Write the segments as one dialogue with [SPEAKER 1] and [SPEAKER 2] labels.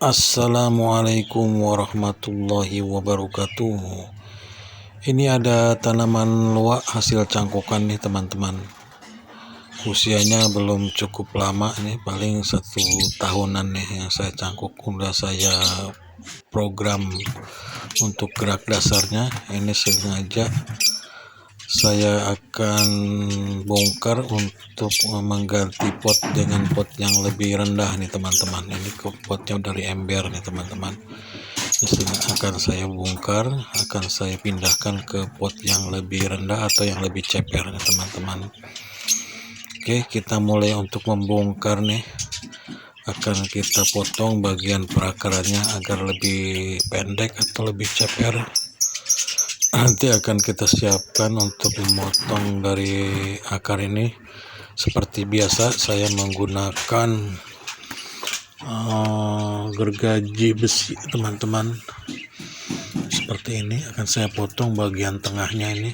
[SPEAKER 1] Assalamualaikum warahmatullahi wabarakatuh. Ini ada tanaman luwak hasil cangkokan nih teman-teman. Usianya belum cukup lama nih, paling 1 tahunan nih yang saya cangkok. Udah saya program untuk gerak dasarnya. Ini sengaja saya akan bongkar untuk mengganti pot dengan pot yang lebih rendah nih teman-teman. Ini potnya dari ember nih teman-teman. Ini akan saya bongkar, akan saya pindahkan ke pot yang lebih rendah atau yang lebih ceper nih teman-teman. Oke, kita mulai untuk membongkar nih. Akan kita potong bagian perakarannya agar lebih pendek atau lebih ceper. Nanti akan kita siapkan untuk memotong dari akar ini. Seperti biasa saya menggunakan gergaji besi teman-teman. Seperti ini akan saya potong bagian tengahnya ini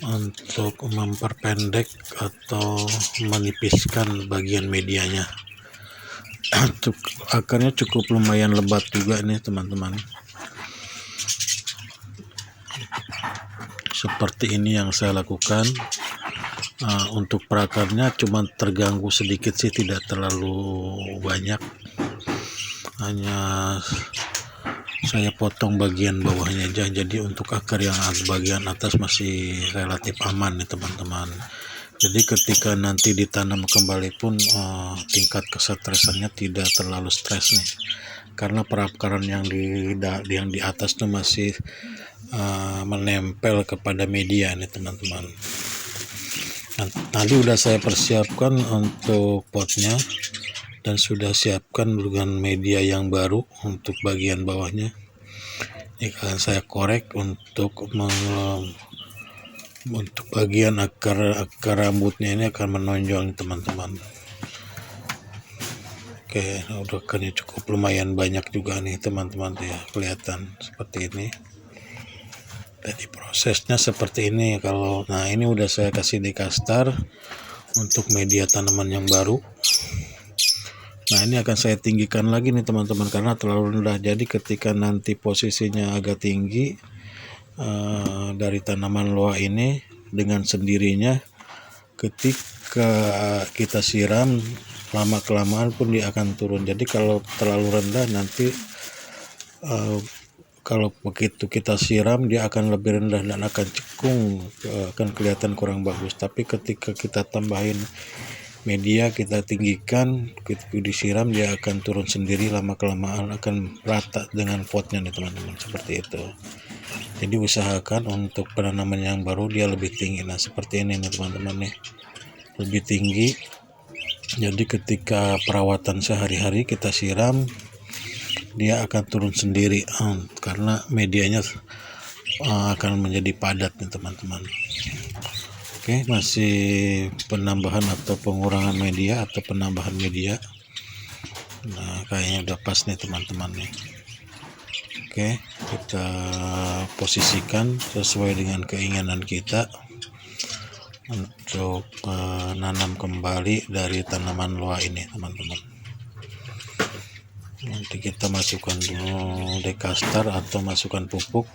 [SPEAKER 1] untuk memperpendek atau menipiskan bagian medianya. Akarnya cukup lumayan lebat juga nih teman-teman. Seperti ini yang saya lakukan. Untuk perakarnya cuma terganggu sedikit sih, tidak terlalu banyak. Hanya saya potong bagian bawahnya aja. Jadi untuk akar yang bagian atas masih relatif aman nih teman-teman. Jadi ketika nanti ditanam kembali pun tingkat kesetresannya tidak terlalu stres nih. Karena perakaran yang di atas tuh masih menempel kepada media nih teman-teman. Nah, tadi udah saya persiapkan untuk potnya dan sudah siapkan dengan media yang baru untuk bagian bawahnya. Ini akan saya korek untuk bagian akar rambutnya ini akan menonjol teman-teman. Oke, udah kan cukup lumayan banyak juga nih teman-teman ya, kelihatan seperti ini. Jadi prosesnya seperti ini. Nah ini udah saya kasih di kastar untuk media tanaman yang baru. Nah ini akan saya tinggikan lagi nih teman-teman karena terlalu rendah. Jadi ketika nanti posisinya agak tinggi dari tanaman luwak ini, dengan sendirinya ketika kita siram lama kelamaan pun dia akan turun. Jadi kalau terlalu rendah nanti kalau begitu kita siram dia akan lebih rendah dan akan cekung, akan kelihatan kurang bagus. Tapi ketika kita tambahin media, kita tinggikan, kita disiram, dia akan turun sendiri, lama kelamaan akan rata dengan potnya nih teman-teman, seperti itu. Jadi usahakan untuk penanaman yang baru dia lebih tinggi. Nah seperti ini nih teman-teman nih, lebih tinggi. Jadi ketika perawatan sehari-hari kita siram, dia akan turun sendiri karena medianya akan menjadi padat nih teman-teman. Oke, masih penambahan atau pengurangan media atau penambahan media. Nah kayaknya udah pas nih teman-teman nih. Oke, kita posisikan sesuai dengan keinginan kita untuk menanam kembali dari tanaman luwak ini teman-teman. Nanti kita masukkan dulu dekastar atau masukkan pupuk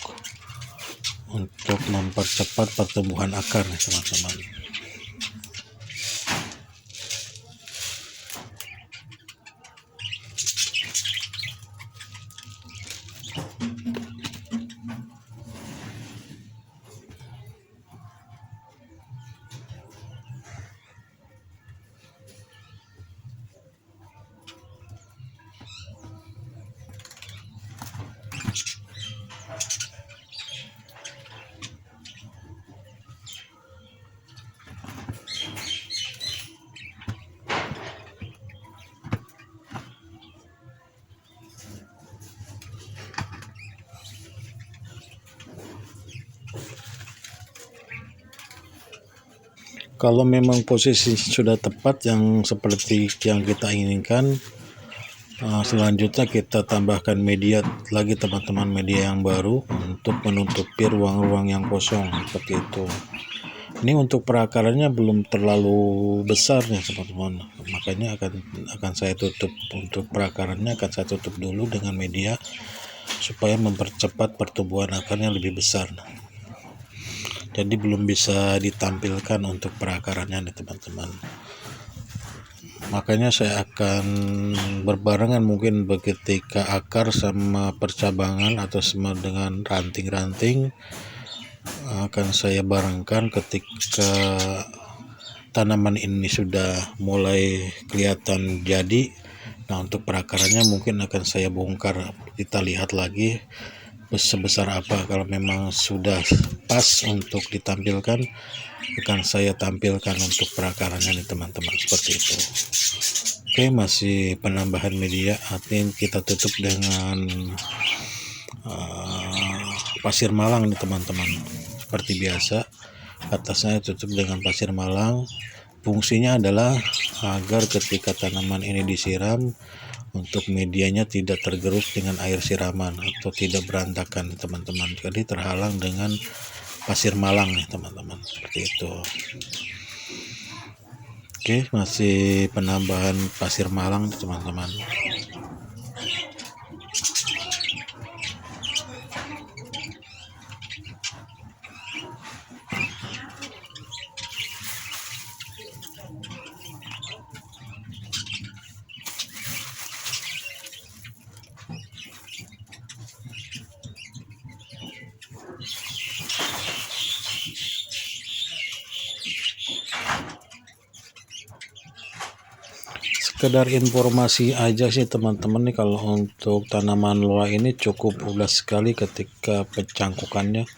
[SPEAKER 1] untuk mempercepat pertumbuhan akar nih teman-teman. Kalau memang posisi sudah tepat yang seperti yang kita inginkan, selanjutnya kita tambahkan media lagi teman-teman, media yang baru untuk menutupi ruang-ruang yang kosong seperti itu. Ini untuk perakarannya belum terlalu besar nih teman-teman, makanya akan saya tutup. Untuk perakarannya akan saya tutup dulu dengan media supaya mempercepat pertumbuhan akarnya lebih besar. Jadi belum bisa ditampilkan untuk perakarannya nih teman-teman. Makanya saya akan berbarengan mungkin ketika akar sama percabangan atau sama dengan ranting-ranting akan saya barengkan ketika tanaman ini sudah mulai kelihatan jadi. Nah, untuk perakarannya mungkin akan saya bongkar, kita lihat lagi sebesar apa. Kalau memang sudah pas untuk ditampilkan, akan saya tampilkan untuk perakarannya nih teman-teman, seperti itu. Oke, masih penambahan media, artinya kita tutup dengan pasir malang nih teman-teman. Seperti biasa, atasnya tutup dengan pasir malang. Fungsinya adalah agar ketika tanaman ini disiram, untuk medianya tidak tergerus dengan air siraman atau tidak berantakan teman-teman. Jadi terhalang dengan pasir malang nih teman-teman, seperti itu. Oke, masih penambahan pasir malang teman-teman. Sekedar informasi aja sih teman-teman nih, kalau untuk tanaman loa ini cukup mudah sekali ketika pencangkukannya,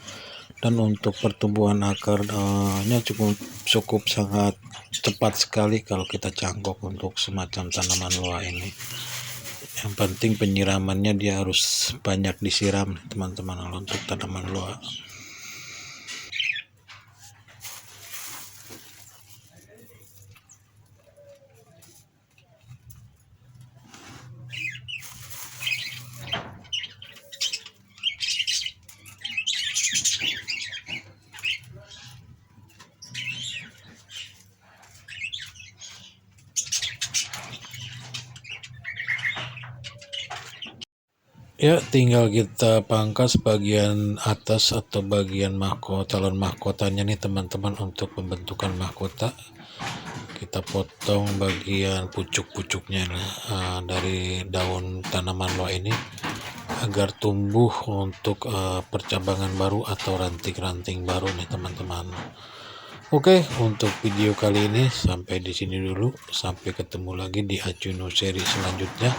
[SPEAKER 1] dan untuk pertumbuhan akarnya cukup sangat cepat sekali kalau kita cangkok untuk semacam tanaman loa ini. Yang penting penyiramannya dia harus banyak disiram teman-teman untuk tanaman loa. Ya, tinggal kita pangkas bagian atas atau bagian calon mahkotanya nih teman-teman. Untuk pembentukan mahkota, kita potong bagian pucuk-pucuknya dari daun tanaman loa ini agar tumbuh untuk percabangan baru atau ranting-ranting baru nih teman-teman. Oke, untuk video kali ini sampai di sini dulu. Sampai ketemu lagi di Acuno seri selanjutnya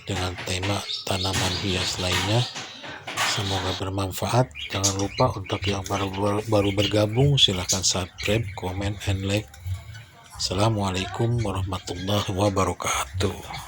[SPEAKER 1] dengan tema tanaman hias lainnya. Semoga bermanfaat. Jangan lupa untuk yang baru bergabung, silahkan subscribe, comment, and like. Assalamualaikum warahmatullahi wabarakatuh.